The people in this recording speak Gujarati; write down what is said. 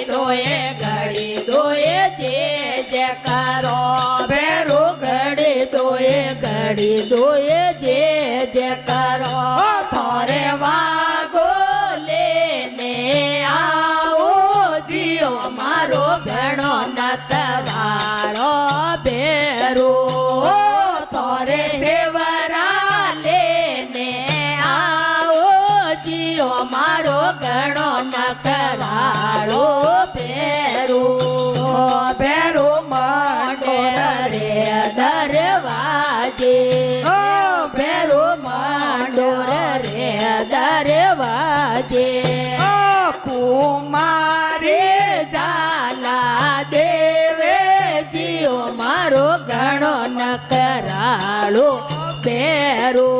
ઘડી દોએ જે જે કરો ભેરો ઘડી દોએ જે જે કરો થોરે વાગો લેને આવો જીઓ મારો ઘણો નતવાળો ભેરો થોરે સેવરા લેને આવો જીઓ મારો ઘણો નકરાળો ભેરો ભેરો માંડો રે દરવાજે ભેરો માંડો રે દરવાજે કુમારે ઝાલા દેવે જીઓ મારો ઘણો નકરાળો ભેરો